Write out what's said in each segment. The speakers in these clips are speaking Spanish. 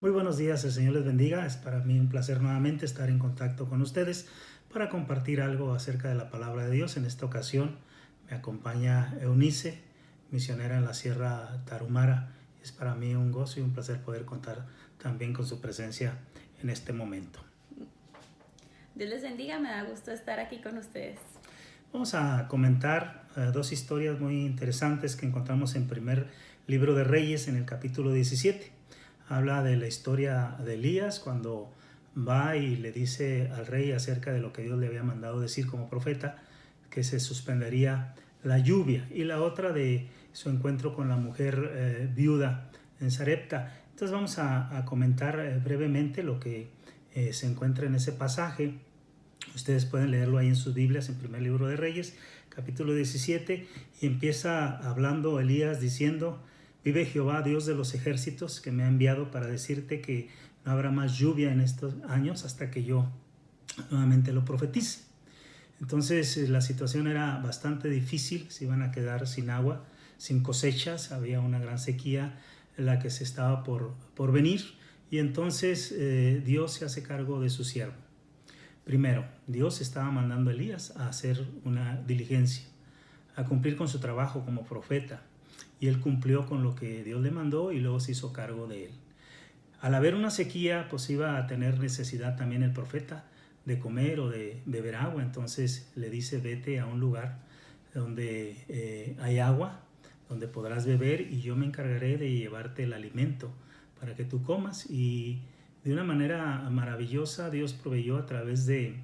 Muy buenos días, el Señor les bendiga. Es para mí un placer nuevamente estar en contacto con ustedes para compartir algo acerca de la palabra de Dios. En esta ocasión me acompaña Eunice, misionera en la Sierra Tarahumara. Es para mí un gozo y un placer poder contar también con su presencia en este momento. Dios les bendiga, me da gusto estar aquí con ustedes. Vamos a comentar dos historias muy interesantes que encontramos en primer libro de Reyes, en el capítulo 17. Habla de la historia de Elías cuando va y le dice al rey acerca de lo que Dios le había mandado decir como profeta, que se suspendería la lluvia, y la otra de su encuentro con la mujer viuda en Sarepta. Entonces vamos a comentar brevemente lo que se encuentra en ese pasaje. Ustedes pueden leerlo ahí en sus Biblias, en primer libro de Reyes, capítulo 17, y empieza hablando Elías diciendo: vive Jehová, Dios de los ejércitos, que me ha enviado para decirte que no habrá más lluvia en estos años hasta que yo nuevamente lo profetice. Entonces la situación era bastante difícil, se iban a quedar sin agua, sin cosechas, había una gran sequía la que se estaba por venir, y entonces Dios se hace cargo de su siervo. Primero, Dios estaba mandando a Elías a hacer una diligencia, a cumplir con su trabajo como profeta, y él cumplió con lo que Dios le mandó y luego se hizo cargo de él. Al haber una sequía, pues iba a tener necesidad también el profeta de comer o de beber agua. Entonces le dice: vete a un lugar donde hay agua, donde podrás beber, y yo me encargaré de llevarte el alimento para que tú comas. Y de una manera maravillosa Dios proveyó a través de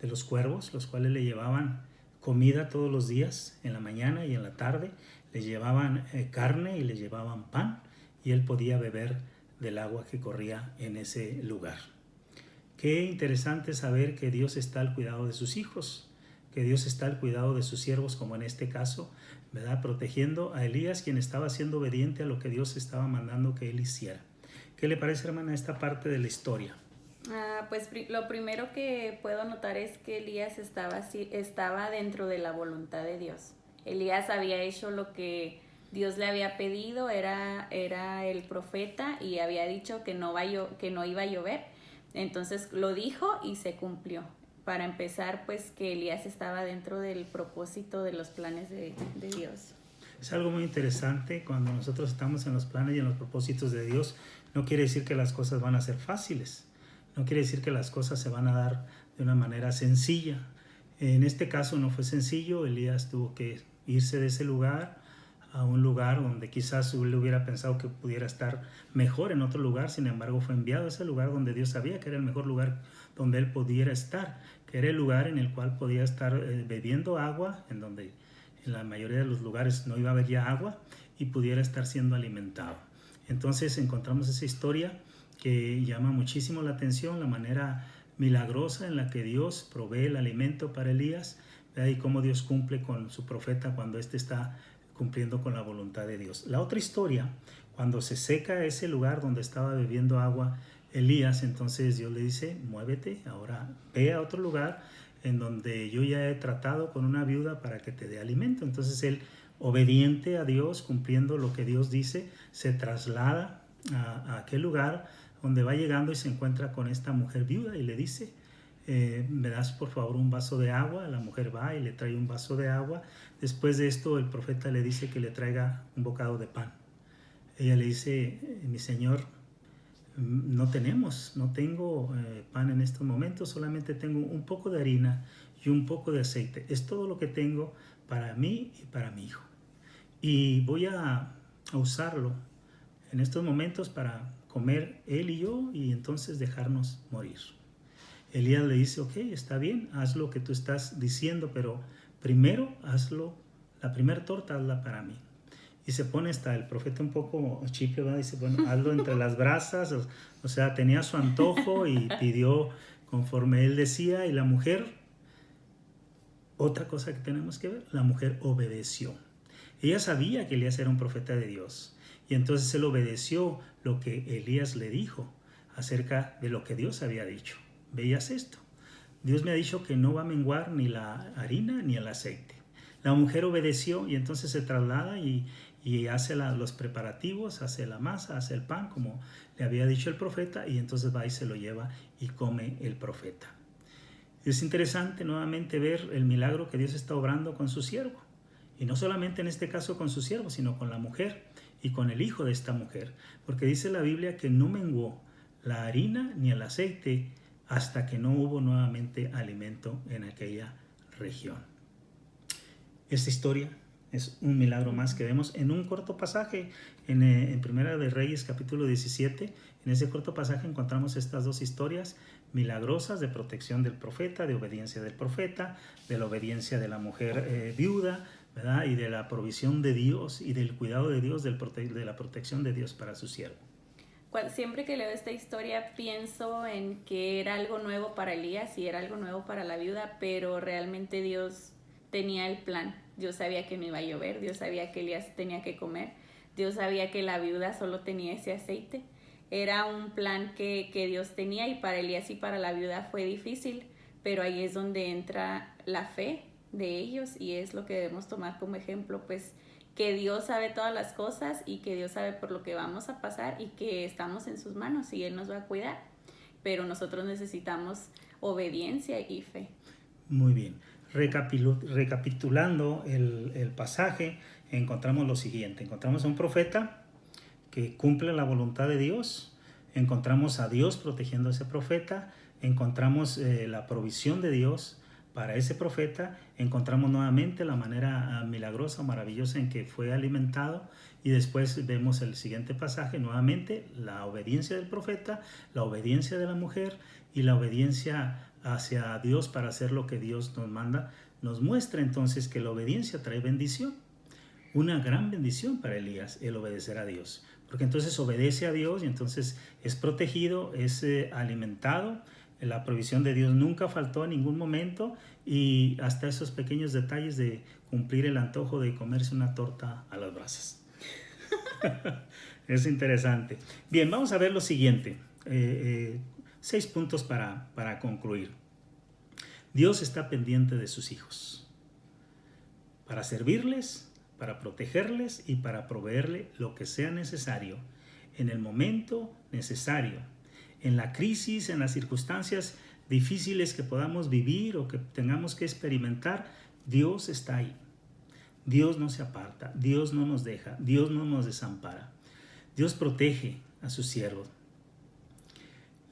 los cuervos, los cuales le llevaban comida todos los días, en la mañana y en la tarde. Le llevaban carne y le llevaban pan, y él podía beber del agua que corría en ese lugar. Qué interesante saber que Dios está al cuidado de sus hijos, que Dios está al cuidado de sus siervos, como en este caso, ¿verdad? Protegiendo a Elías, quien estaba siendo obediente a lo que Dios estaba mandando que él hiciera. ¿Qué le parece, hermana, esta parte de la historia? Pues lo primero que puedo notar es que Elías estaba dentro de la voluntad de Dios. Elías había hecho lo que Dios le había pedido, era el profeta y había dicho que que no iba a llover. Entonces lo dijo y se cumplió. Para empezar, pues que Elías estaba dentro del propósito de los planes de Dios. Es algo muy interesante cuando nosotros estamos en los planes y en los propósitos de Dios. No quiere decir que las cosas van a ser fáciles, no quiere decir que las cosas se van a dar de una manera sencilla. En este caso no fue sencillo. Elías tuvo que irse de ese lugar a un lugar donde quizás él hubiera pensado que pudiera estar mejor en otro lugar. Sin embargo, fue enviado a ese lugar donde Dios sabía que era el mejor lugar donde él pudiera estar, que era el lugar en el cual podía estar bebiendo agua, en donde en la mayoría de los lugares no iba a haber ya agua, y pudiera estar siendo alimentado. Entonces encontramos esa historia que llama muchísimo la atención, la manera milagrosa en la que Dios provee el alimento para Elías, y cómo Dios cumple con su profeta cuando éste está cumpliendo con la voluntad de Dios. La otra historia, cuando se seca ese lugar donde estaba bebiendo agua Elías, entonces Dios le dice: muévete, ahora ve a otro lugar en donde yo ya he tratado con una viuda para que te dé alimento. Entonces él, obediente a Dios, cumpliendo lo que Dios dice, se traslada a aquel lugar donde va llegando y se encuentra con esta mujer viuda y le dice: ¿me das por favor un vaso de agua? La mujer va y le trae un vaso de agua. Después de esto el profeta le dice que le traiga un bocado de pan. Ella le dice: mi señor, no tengo pan en estos momentos, solamente tengo un poco de harina y un poco de aceite. Es todo lo que tengo para mí y para mi hijo. Y voy a usarlo en estos momentos para comer él y yo, y entonces dejarnos morir. Elías le dice: ok, está bien, haz lo que tú estás diciendo, pero primero hazlo, la primera torta hazla para mí. Y se pone hasta el profeta un poco chifle, ¿verdad? Dice: bueno, hazlo entre las brasas. O sea, tenía su antojo y pidió conforme él decía. Y la mujer, otra cosa que tenemos que ver, la mujer obedeció. Ella sabía que Elías era un profeta de Dios, y entonces él obedeció lo que Elías le dijo acerca de lo que Dios había dicho. ¿Veías esto? Dios me ha dicho que no va a menguar ni la harina ni el aceite. La mujer obedeció, y entonces se traslada y y hace los preparativos, hace la masa, hace el pan, como le había dicho el profeta, y entonces va y se lo lleva y come el profeta. Es interesante nuevamente ver el milagro que Dios está obrando con su siervo. Y no solamente en este caso con su siervo, sino con la mujer y con el hijo de esta mujer. Porque dice la Biblia que no menguó la harina ni el aceite hasta que no hubo nuevamente alimento en aquella región. Esta historia es un milagro más que vemos en un corto pasaje en Primera de Reyes capítulo 17. En ese corto pasaje encontramos estas dos historias milagrosas de protección del profeta, de obediencia del profeta, de la obediencia de la mujer viuda, ¿verdad? Y de la provisión de Dios y del cuidado de Dios, de la protección de Dios para su siervo. Siempre que leo esta historia pienso en que era algo nuevo para Elías y era algo nuevo para la viuda, pero realmente Dios tenía el plan. Dios sabía que no iba a llover, Dios sabía que Elías tenía que comer, Dios sabía que la viuda solo tenía ese aceite. Era un plan que Dios tenía, y para Elías y para la viuda fue difícil, pero ahí es donde entra la fe de ellos, y es lo que debemos tomar como ejemplo, pues que Dios sabe todas las cosas y que Dios sabe por lo que vamos a pasar y que estamos en sus manos y Él nos va a cuidar, pero nosotros necesitamos obediencia y fe. Muy bien. Recapitulando el pasaje, encontramos lo siguiente. Encontramos a un profeta que cumple la voluntad de Dios, encontramos a Dios protegiendo a ese profeta, encontramos la provisión de Dios para ese profeta, encontramos nuevamente la manera milagrosa, maravillosa en que fue alimentado, y después vemos el siguiente pasaje, nuevamente la obediencia del profeta, la obediencia de la mujer y la obediencia hacia Dios para hacer lo que Dios nos manda. Nos muestra entonces que la obediencia trae bendición, una gran bendición para Elías, el obedecer a Dios, porque entonces obedece a Dios y entonces es protegido, es alimentado. La provisión de Dios nunca faltó en ningún momento, y hasta esos pequeños detalles de cumplir el antojo de comerse una torta a las brasas. Es interesante. Bien, vamos a ver lo siguiente. 6 puntos para concluir. Dios está pendiente de sus hijos para servirles, para protegerles y para proveerle lo que sea necesario en el momento necesario. En la crisis, en las circunstancias difíciles que podamos vivir o que tengamos que experimentar, Dios está ahí. Dios no se aparta, Dios no nos deja, Dios no nos desampara. Dios protege a sus siervos.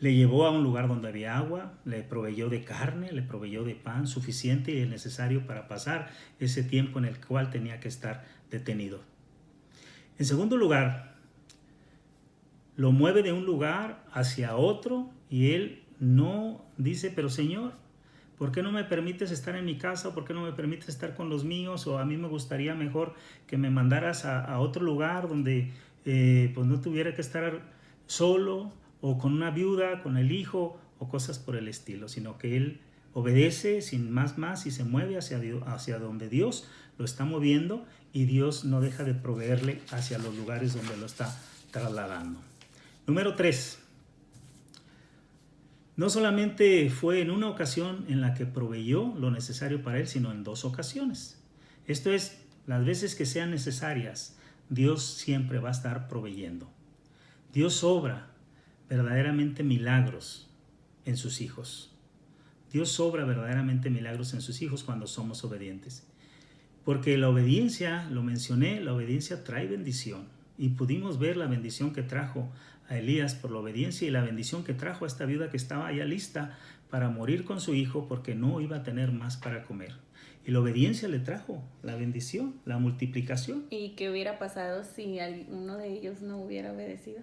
Le llevó a un lugar donde había agua, le proveyó de carne, le proveyó de pan suficiente y el necesario para pasar ese tiempo en el cual tenía que estar detenido. En segundo lugar, lo mueve de un lugar hacia otro y él no dice, pero Señor, ¿por qué no me permites estar en mi casa? ¿O por qué no me permites estar con los míos? O a mí me gustaría mejor que me mandaras a otro lugar donde pues no tuviera que estar solo o con una viuda, con el hijo o cosas por el estilo, sino que él obedece sin más y se mueve hacia donde Dios lo está moviendo, y Dios no deja de proveerle hacia los lugares donde lo está trasladando. Número 3. No solamente fue en una ocasión en la que proveyó lo necesario para él, sino en 2 ocasiones. Esto es, las veces que sean necesarias, Dios siempre va a estar proveyendo. Dios obra verdaderamente milagros en sus hijos. Dios obra verdaderamente milagros en sus hijos cuando somos obedientes. Porque la obediencia, lo mencioné, la obediencia trae bendición. Y pudimos ver la bendición que trajo a Elías por la obediencia y la bendición que trajo a esta viuda que estaba ya lista para morir con su hijo porque no iba a tener más para comer. Y la obediencia le trajo la bendición, la multiplicación. ¿Y qué hubiera pasado si uno de ellos no hubiera obedecido?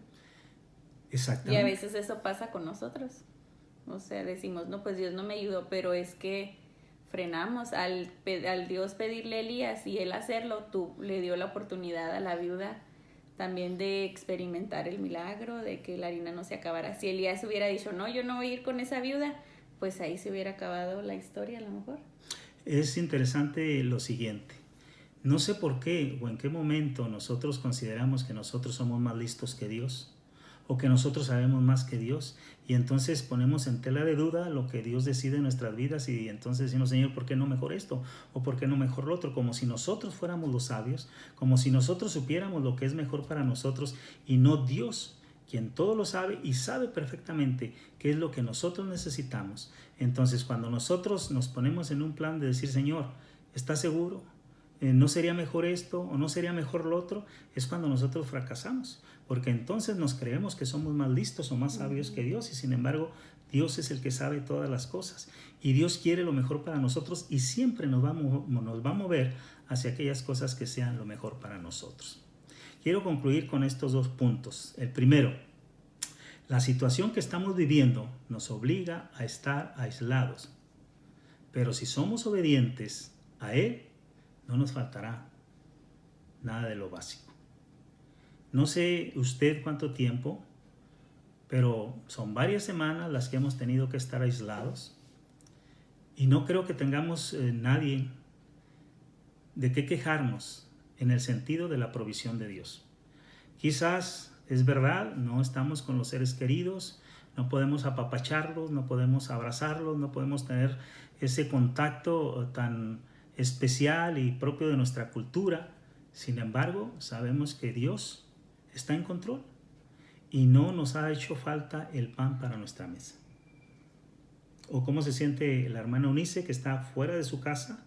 Exactamente. Y a veces eso pasa con nosotros. O sea, decimos, no, pues Dios no me ayudó, pero es que frenamos al Dios pedirle a Elías y él hacerlo, le dio la oportunidad a la viuda también de experimentar el milagro, de que la harina no se acabara. Si Elías hubiera dicho, no, yo no voy a ir con esa viuda, pues ahí se hubiera acabado la historia a lo mejor. Es interesante lo siguiente. No sé por qué o en qué momento nosotros consideramos que nosotros somos más listos que Dios, o que nosotros sabemos más que Dios, y entonces ponemos en tela de duda lo que Dios decide en nuestras vidas, y entonces decimos, Señor, ¿por qué no mejor esto? ¿O por qué no mejor lo otro? Como si nosotros fuéramos los sabios, como si nosotros supiéramos lo que es mejor para nosotros, y no Dios, quien todo lo sabe y sabe perfectamente qué es lo que nosotros necesitamos. Entonces, cuando nosotros nos ponemos en un plan de decir, Señor, ¿estás seguro? ¿No sería mejor esto o no sería mejor lo otro? Es cuando nosotros fracasamos, porque entonces nos creemos que somos más listos o más sabios que Dios, y sin embargo Dios es el que sabe todas las cosas, y Dios quiere lo mejor para nosotros, y siempre nos va a mover hacia aquellas cosas que sean lo mejor para nosotros. Quiero concluir con estos 2 puntos. El primero, la situación que estamos viviendo nos obliga a estar aislados, pero si somos obedientes a Él, no nos faltará nada de lo básico. No sé usted cuánto tiempo, pero son varias semanas las que hemos tenido que estar aislados, y no creo que tengamos nadie de qué quejarnos en el sentido de la provisión de Dios. Quizás es verdad, no estamos con los seres queridos, no podemos apapacharlos, no podemos abrazarlos, no podemos tener ese contacto tan especial y propio de nuestra cultura. Sin embargo, sabemos que Dios está en control y no nos ha hecho falta el pan para nuestra mesa. O cómo se siente la hermana Eunice, que está fuera de su casa.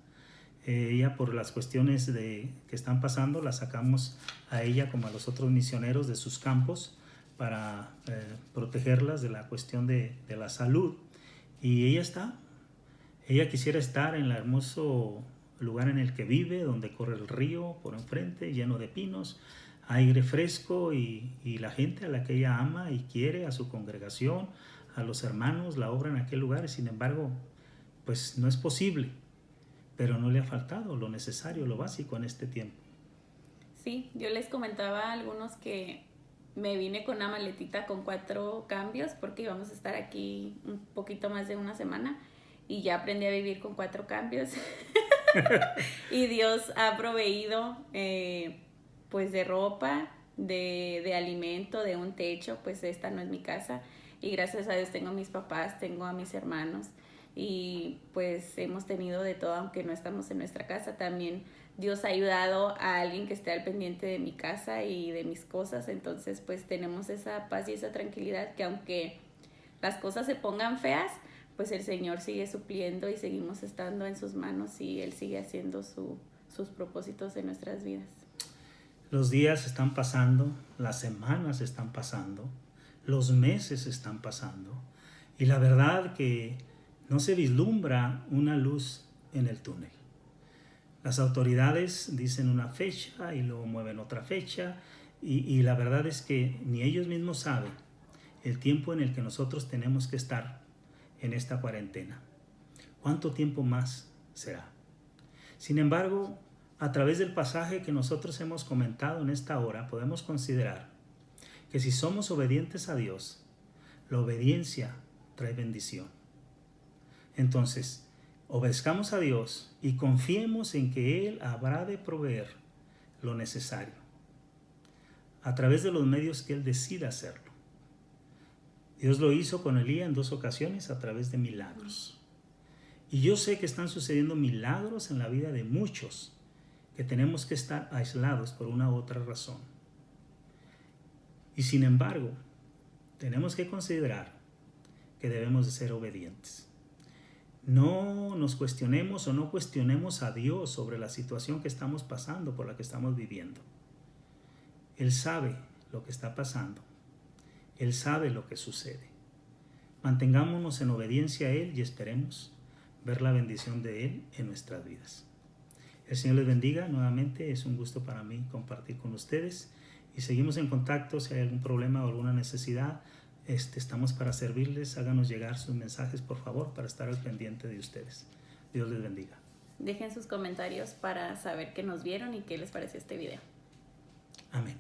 Ella, por las cuestiones que están pasando, la sacamos a ella como a los otros misioneros de sus campos para protegerlas de la cuestión de la salud. Y ella quisiera estar en el hermoso lugar en el que vive, donde corre el río por enfrente, lleno de pinos, aire fresco, y la gente a la que ella ama y quiere, a su congregación, a los hermanos, la obra en aquel lugar. Y sin embargo, pues no es posible, pero no le ha faltado lo necesario, lo básico en este tiempo. Sí, yo les comentaba a algunos que me vine con una maletita con 4 cambios porque íbamos a estar aquí un poquito más de una semana, y ya aprendí a vivir con 4 cambios. Y Dios ha proveído pues de ropa, de alimento, de un techo. Pues esta no es mi casa, y gracias a Dios tengo a mis papás, tengo a mis hermanos, y pues hemos tenido de todo, aunque no estamos en nuestra casa. También Dios ha ayudado a alguien que esté al pendiente de mi casa y de mis cosas. Entonces pues tenemos esa paz y esa tranquilidad, que aunque las cosas se pongan feas, pues el Señor sigue supliendo y seguimos estando en sus manos, y Él sigue haciendo sus propósitos en nuestras vidas. Los días están pasando, las semanas están pasando, los meses están pasando, y la verdad que no se vislumbra una luz en el túnel. Las autoridades dicen una fecha y luego mueven otra fecha, y la verdad es que ni ellos mismos saben el tiempo en el que nosotros tenemos que estar en esta cuarentena. ¿Cuánto tiempo más será? Sin embargo, a través del pasaje que nosotros hemos comentado en esta hora, podemos considerar que si somos obedientes a Dios, la obediencia trae bendición. Entonces, obedezcamos a Dios y confiemos en que Él habrá de proveer lo necesario a través de los medios que Él decida hacerlo. Dios lo hizo con Elías en 2 ocasiones a través de milagros. Y yo sé que están sucediendo milagros en la vida de muchos que tenemos que estar aislados por una u otra razón. Y sin embargo, tenemos que considerar que debemos de ser obedientes. No nos cuestionemos o no cuestionemos a Dios sobre la situación que estamos pasando, por la que estamos viviendo. Él sabe lo que está pasando. Él sabe lo que sucede. Mantengámonos en obediencia a Él y esperemos ver la bendición de Él en nuestras vidas. El Señor les bendiga. Nuevamente es un gusto para mí compartir con ustedes, y seguimos en contacto. Si hay algún problema o alguna necesidad, estamos para servirles. Háganos llegar sus mensajes, por favor, para estar al pendiente de ustedes. Dios les bendiga. Dejen sus comentarios para saber que nos vieron y qué les pareció este video. Amén.